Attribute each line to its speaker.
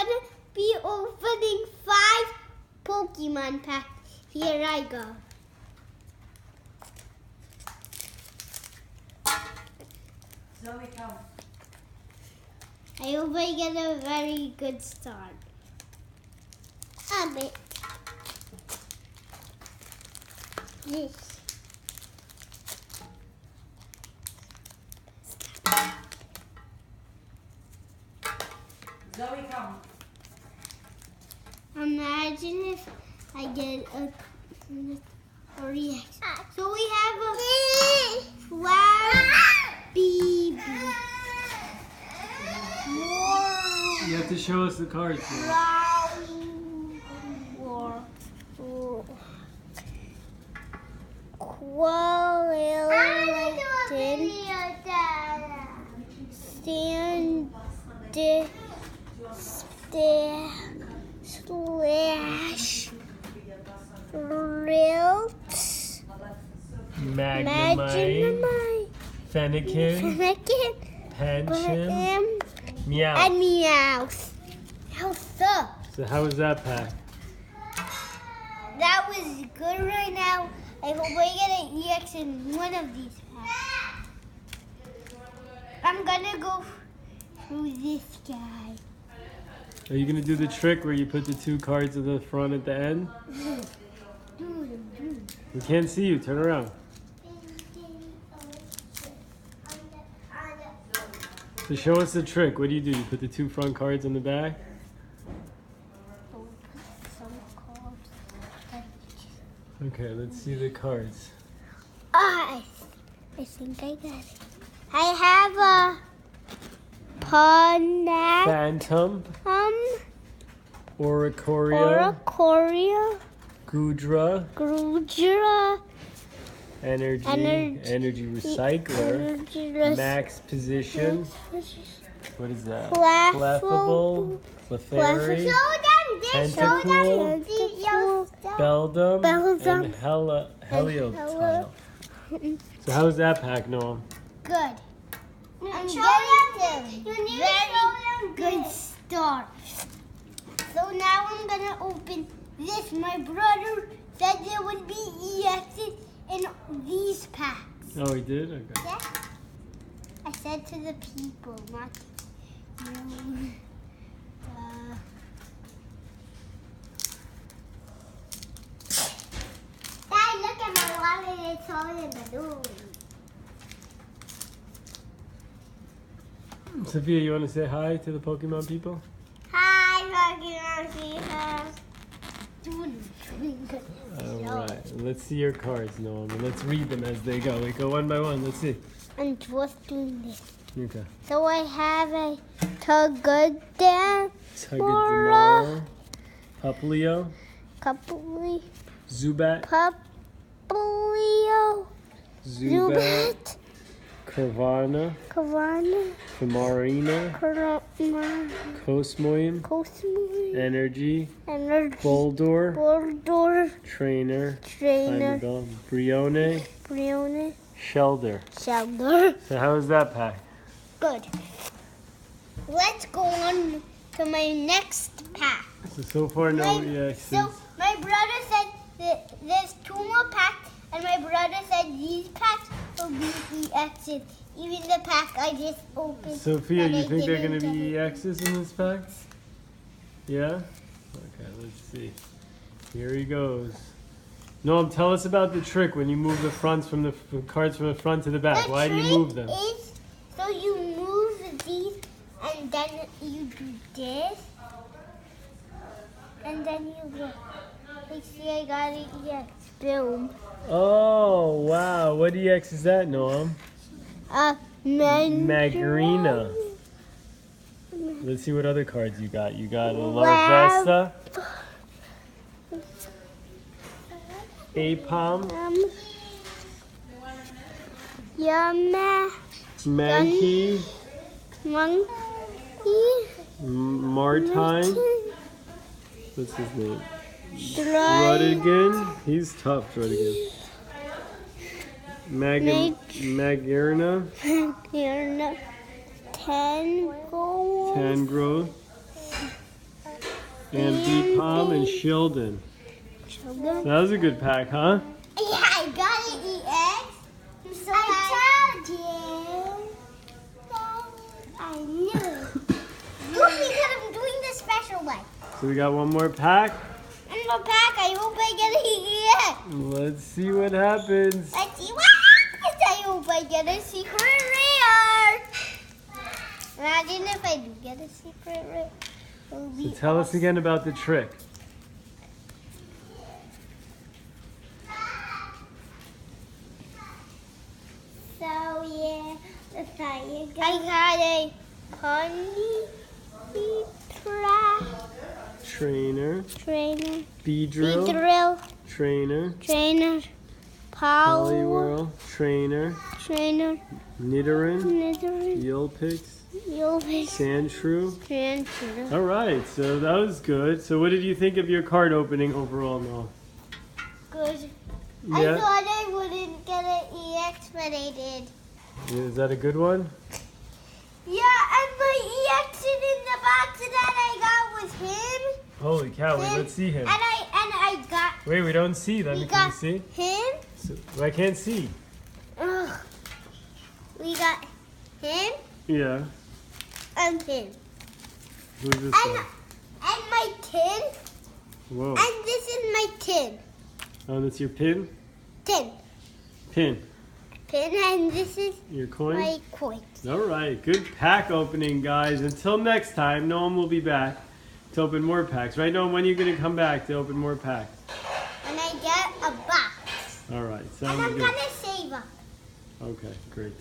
Speaker 1: gonna be opening 5 Pokemon packs. Here I go.
Speaker 2: Zoe, come.
Speaker 1: I hope I get a very good start. A bit. This.
Speaker 2: Zoe, come.
Speaker 1: Imagine if I get a reaction. So we have a flower BB. More.
Speaker 3: You have to show us the cards.
Speaker 1: Slash Rilt
Speaker 3: Magnemite, Fennekin, Pancham, Meow.
Speaker 1: and Meowth. How's up?
Speaker 3: So how was that pack?
Speaker 1: That was good right now. I hope I get an EX in one of these packs. I'm gonna go through this guy.
Speaker 3: Are you gonna do the trick where you put the 2 cards at the front at the end? We can't see you. Turn around. So show us the trick. What do? You put the 2 front cards on the back? Okay, let's see the cards.
Speaker 1: I think I got it. I have a Pawnac,
Speaker 3: Phantom, Oricorio, Goodra, Energy Recycler, Max Position. What is that? Clefable, Clefairy, Tentacool, Beldum, and Heliotile. So how was that pack, Noam?
Speaker 1: Good. I'm getting a very good start. So now I'm gonna open this. My brother said there would be EXs in these packs.
Speaker 3: Oh, he did? Okay.
Speaker 1: Yeah. I said to the people, not you. Dad, look at my wallet. It's all in balloons.
Speaker 3: Sophia, you want to say hi to the Pokemon people?
Speaker 1: Hi, Pokemon people.
Speaker 3: Alright, let's see your cards, Noam. And let's read them as they go. We go one by one. Let's see.
Speaker 1: I'm just doing this.
Speaker 3: Okay.
Speaker 1: So I have a Togedemaru,
Speaker 3: Tugedemaru, Puplio,
Speaker 1: Coupley,
Speaker 3: Zubat,
Speaker 1: Puplio,
Speaker 3: Zubat, Carvana, Camarina, Cosmoem, Energy, Boldor, Trainer, Brione, Shelder. So how was that pack?
Speaker 1: Good. Let's go on to my next pack.
Speaker 3: So far no EXs.
Speaker 1: So my brother said that there's 2 more packs, and my brother said these packs will be EXs. Even the pack I just opened.
Speaker 3: Sophia,
Speaker 1: that
Speaker 3: you
Speaker 1: I
Speaker 3: think they're
Speaker 1: didn't
Speaker 3: going to be
Speaker 1: get.
Speaker 3: EXs in this pack? Yeah? Okay, let's see. Here he goes. Noam, tell us about the trick when you move the fronts from the cards from the front to the back. Why do you move them?
Speaker 1: Is so you move these, and then you do this, and then you go. Like, see, I got it. Yes, boom.
Speaker 3: Oh, wow. What EX is that, Noam? Magrina. Let's see what other cards you got. You got a Larvesta, Apom, Mankey, Martine. What's his name? Rodigan. He's tough, Rodigan. Magearna. Tangrowth. And Deep Palm and Shildon. That was a good pack, huh?
Speaker 1: Yeah, I got it, EX. So I told you. I knew it. Look, because I'm doing the special one.
Speaker 3: So we got one more pack.
Speaker 1: And the pack, I hope I get an EX.
Speaker 3: Let's see what happens.
Speaker 1: Let's see what happens. I hope I get a secret rare. Imagine if I do get a secret rare.
Speaker 3: So tell us again about the trick.
Speaker 1: So yeah, I got a pony
Speaker 3: Trainer.
Speaker 1: trainer,
Speaker 3: Beedrill. Trainer. Poliwhirl. Trainer. Nidoran. Vulpix. Sandshrew. All right, so that was good. So what did you think of your card opening overall, Noel?
Speaker 1: Good.
Speaker 3: Yeah.
Speaker 1: I thought I wouldn't get an EX, but I did.
Speaker 3: Is that a good one?
Speaker 1: Yeah, and my EX is in the box that I got with him.
Speaker 3: Holy cow! Wait,
Speaker 1: Him.
Speaker 3: let's see him.
Speaker 1: And I got.
Speaker 3: Wait, we don't see them.
Speaker 1: We
Speaker 3: Can you
Speaker 1: got
Speaker 3: see?
Speaker 1: him.
Speaker 3: So, I can't see.
Speaker 1: Ugh. We got him
Speaker 3: Yeah.
Speaker 1: and him.
Speaker 3: Who's this
Speaker 1: And
Speaker 3: one?
Speaker 1: my tin.
Speaker 3: Whoa.
Speaker 1: And this is my tin.
Speaker 3: Oh, that's your pin?
Speaker 1: Tin.
Speaker 3: Pin.
Speaker 1: And this is
Speaker 3: Your coin?
Speaker 1: my coin.
Speaker 3: All right. Good pack opening, guys. Until next time, Noam will be back to open more packs. Right, Noam? When are you going to come back to open more packs?
Speaker 1: When I get a box.
Speaker 3: All right.
Speaker 1: And
Speaker 3: Sounds
Speaker 1: I'm
Speaker 3: good.
Speaker 1: gonna save up.
Speaker 3: Okay, great.